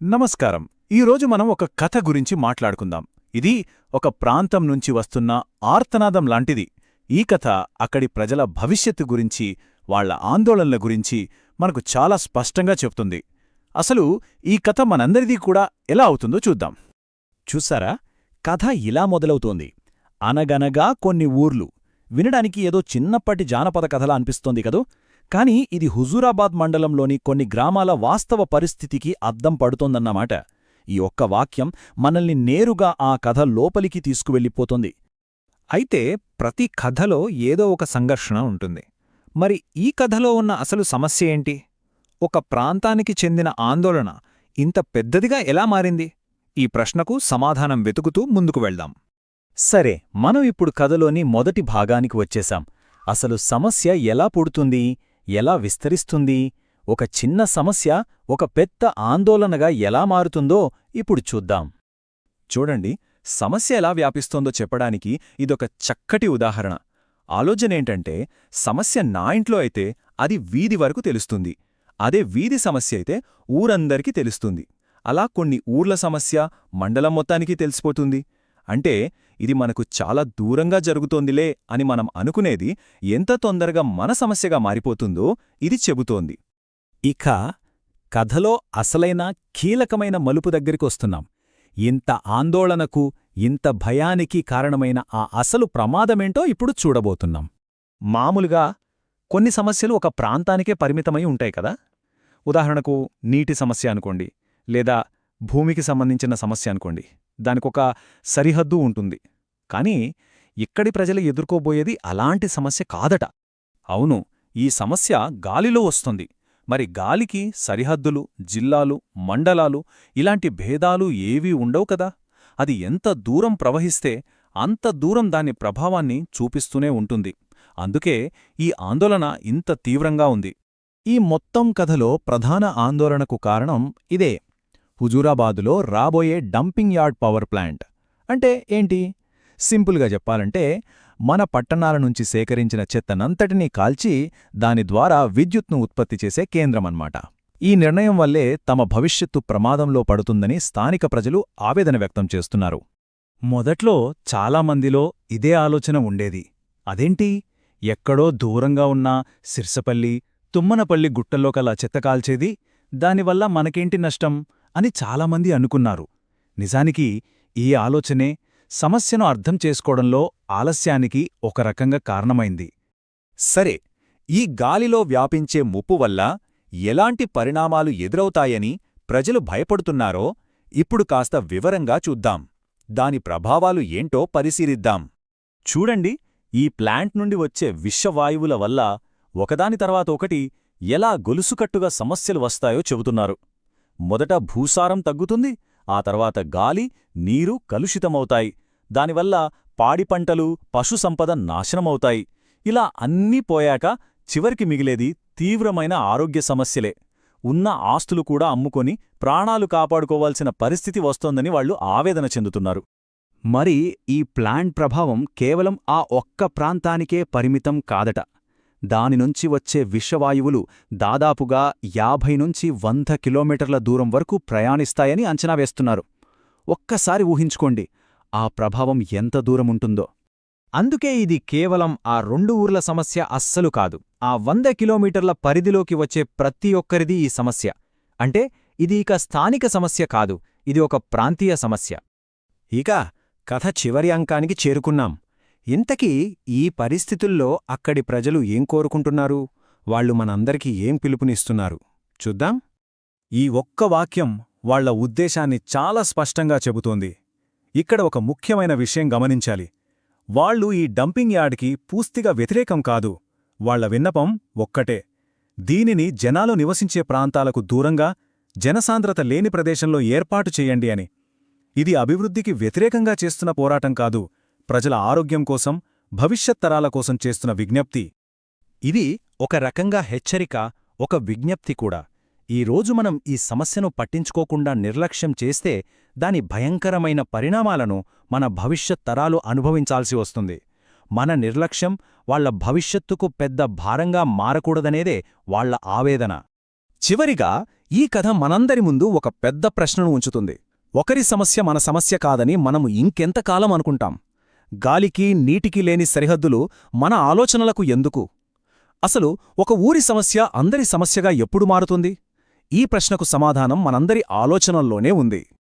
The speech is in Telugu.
నమస్కారం. ఈరోజు మనం ఒక కథ గురించి మాట్లాడుకుందాం. ఇది ఒక ప్రాంతం నుంచి వస్తున్న ఆర్తనాదం లాంటిది. ఈ కథ అక్కడి ప్రజల భవిష్యత్తు గురించి, వాళ్ల ఆందోళనల గురించి మనకు చాలా స్పష్టంగా చెప్తుంది. అసలు ఈ కథ మనందరిదీ కూడా ఎలా అవుతుందో చూద్దాం. చూసారా, కథ ఇలా మొదలవుతోంది. అనగనగా కొన్ని ఊర్లు. వినడానికి ఏదో చిన్నప్పటి జానపద కథలా అనిపిస్తోంది కదూ. కాని ఇది హుజూరాబాద్ మండలంలోని కొన్ని గ్రామాల వాస్తవ పరిస్థితికి అద్దం పడుతోందన్నమాట. ఈ ఒక్క వాక్యం మనల్ని నేరుగా ఆ కథ లోపలికి తీసుకువెళ్ళిపోతుంది. అయితే ప్రతి కథలో ఏదో ఒక సంఘర్షణ ఉంటుంది. మరి ఈ కథలో ఉన్న అసలు సమస్య ఏంటి? ఒక ప్రాంతానికి చెందిన ఆందోళన ఇంత పెద్దదిగా ఎలా మారింది? ఈ ప్రశ్నకు సమాధానం వెతుకుతూ ముందుకు వెళ్దాం. సరే, మనం ఇప్పుడు కథలోని మొదటి భాగానికి వచ్చేశాం. అసలు సమస్య ఎలా పుడుతుంది, ఎలా విస్తరిస్తుంది, ఒక చిన్న సమస్య ఒక పెద్ద ఆందోళనగా ఎలా మారుతుందో ఇప్పుడు చూద్దాం. చూడండి, సమస్య ఎలా వ్యాపిస్తోందో చెప్పడానికి ఇదొక చక్కటి ఉదాహరణ. ఆలోచనేంటంటే, సమస్య నా ఇంట్లో అయితే అది వీధి వరకు తెలుస్తుంది. అదే వీధి సమస్య అయితే ఊరందరికీ తెలుస్తుంది. అలా కొన్ని ఊర్ల సమస్య మండలం మొత్తానికి తెలిసిపోతుంది. అంటే ఇది మనకు చాలా దూరంగా జరుగుతోందిలే అని మనం అనుకునేది ఎంత తొందరగా మన సమస్యగా మారిపోతుందో ఇది చెబుతోంది. ఇక కథలో అసలైన కీలకమైన మలుపు దగ్గరికొస్తున్నాం. ఇంత ఆందోళనకు, ఇంత భయానికి కారణమైన ఆ అసలు ప్రమాదమేంటో ఇప్పుడు చూడబోతున్నాం. మామూలుగా కొన్ని సమస్యలు ఒక ప్రాంతానికే పరిమితమై ఉంటాయి కదా. ఉదాహరణకు నీటి సమస్య అనుకోండి, లేదా భూమికి సంబంధించిన సమస్య అనుకోండి. దానికొక సరిహద్దు ఉంటుంది. కానీ ఇక్కడి ప్రజలు ఎదుర్కోబోయేది అలాంటి సమస్య కాదట. అవును, ఈ సమస్య గాలిలో వస్తుంది. మరి గాలికి సరిహద్దులు, జిల్లాలు, మండలాలు ఇలాంటి భేదాలు ఏవీ ఉండవు కదా. అది ఎంత దూరం ప్రవహిస్తే అంత దూరం దాని ప్రభావాన్ని చూపిస్తూనే ఉంటుంది. అందుకే ఈ ఆందోళన ఇంత తీవ్రంగా ఉంది. ఈ మొత్తం కథలో ప్రధాన ఆందోళనకు కారణం ఇదే. హుజూరాబాదులో రాబోయే డంపింగ్ యార్డ్ పవర్ ప్లాంట్. అంటే ఏంటి? సింపుల్గా చెప్పాలంటే, మన పట్టణాల నుంచి సేకరించిన చెత్తనంతటినీ కాల్చి దాని ద్వారా విద్యుత్ను ఉత్పత్తి చేసే కేంద్రమన్నమాట. ఈ నిర్ణయం వల్లే తమ భవిష్యత్తు ప్రమాదంలో పడుతుందని స్థానిక ప్రజలు ఆవేదన వ్యక్తం చేస్తున్నారు. మొదట్లో చాలామందిలో ఇదే ఆలోచన ఉండేది. అదేంటి, ఎక్కడో దూరంగా ఉన్న సిర్సపల్లి, తుమ్మనపల్లి గుట్టల్లోకలా చెత్త కాల్చేది, దానివల్ల మనకేంటి నష్టం అని చాలామంది అనుకున్నారు. నిజానికి ఈ ఆలోచనే సమస్యను అర్థం చేసుకోవడంలో ఆలస్యానికి ఒక రకంగా కారణమైంది. సరే, ఈ గాలిలో వ్యాపించే ముప్పు వల్ల ఎలాంటి పరిణామాలు ఎదురవుతాయని ప్రజలు భయపడుతున్నారో ఇప్పుడు కాస్త వివరంగా చూద్దాం. దాని ప్రభావాలు ఏంటో పరిశీలిద్దాం. చూడండి, ఈ ప్లాంట్ నుండి వచ్చే విషవాయువుల వల్ల ఒకదాని తర్వాత ఒకటి ఎలా గొలుసుకట్టుగా సమస్యలు వస్తాయో చెబుతున్నారు. మొదట భూసారం తగ్గుతుంది, ఆ తర్వాత గాలి, నీరు కలుషితమవుతాయి. దానివల్ల పాడిపంటలు, పశుసంపద నాశనమవుతాయి. ఇలా అన్నీ పోయాక చివరికి మిగిలేది తీవ్రమైన ఆరోగ్య సమస్యలే. ఉన్న ఆస్తులు కూడా అమ్ముకొని ప్రాణాలు కాపాడుకోవాల్సిన పరిస్థితి వస్తోందని వాళ్లు ఆవేదన చెందుతున్నారు. మరి ఈ ప్లాంట్ ప్రభావం కేవలం ఆ ఒక్క ప్రాంతానికే పరిమితం కాదట. దానినుంచి వచ్చే విషవాయువులు దాదాపుగా 50 నుంచి 100 కిలోమీటర్ల దూరం వరకు ప్రయాణిస్తాయని అంచనా వేస్తున్నారు. ఒక్కసారి ఊహించుకోండి, ఆ ప్రభావం ఎంత దూరముంటుందో. అందుకే ఇది కేవలం ఆ 2 ఊర్ల సమస్య అస్సలు కాదు. ఆ 100 కిలోమీటర్ల పరిధిలోకి వచ్చే ప్రతి ఒక్కరిది ఈ సమస్య. అంటే ఇది ఇక స్థానిక సమస్య కాదు, ఇది ఒక ప్రాంతీయ సమస్య. ఇక కథ చివరి అంకానికి చేరుకున్నాం. ఇంతకీ ఈ పరిస్థితుల్లో అక్కడి ప్రజలు ఏం కోరుకుంటున్నారు? వాళ్లు మనందరికీ ఏం పిలుపునిస్తున్నారు? చూద్దాం. ఈ ఒక్క వాక్యం వాళ్ల ఉద్దేశాన్ని చాలా స్పష్టంగా చెబుతోంది. ఇక్కడ ఒక ముఖ్యమైన విషయం గమనించాలి. వాళ్లు ఈ డంపింగ్ యార్డ్కి పూర్తిగా వ్యతిరేకం కాదు. వాళ్ల విన్నపం ఒక్కటే: దీనిని జనాలు నివసించే ప్రాంతాలకు దూరంగా, జనసాంద్రత లేని ప్రదేశంలో ఏర్పాటు చెయ్యండి అని. ఇది అభివృద్ధికి వ్యతిరేకంగా చేస్తున్న పోరాటం కాదు, ప్రజల ఆరోగ్యం కోసం, భవిష్యత్ తరాల కోసం చేస్తున్న విజ్ఞప్తి. ఇది ఒక రకంగా హెచ్చరిక, ఒక విజ్ఞప్తి కూడా. ఈరోజు మనం ఈ సమస్యను పట్టించుకోకుండా నిర్లక్ష్యం చేస్తే దాని భయంకరమైన పరిణామాలను మన భవిష్యత్ తరాలు అనుభవించాల్సి వస్తుంది. మన నిర్లక్ష్యం వాళ్ల భవిష్యత్తుకు పెద్ద భారంగా మారకూడదనేదే వాళ్ల ఆవేదన. చివరిగా ఈ కథ మనందరి ముందు ఒక పెద్ద ప్రశ్నను ఉంచుతుంది. ఒకరి సమస్య మన సమస్య కాదని మనము ఇంకెంతకాలం అనుకుంటాం? గాలికి, నీటికి లేని సరిహద్దులు మన ఆలోచనలకు ఎందుకు? అసలు ఒక ఊరి సమస్య అందరి సమస్యగా ఎప్పుడు మారుతుంది? ఈ ప్రశ్నకు సమాధానం మనందరి ఆలోచనల్లోనే ఉంది.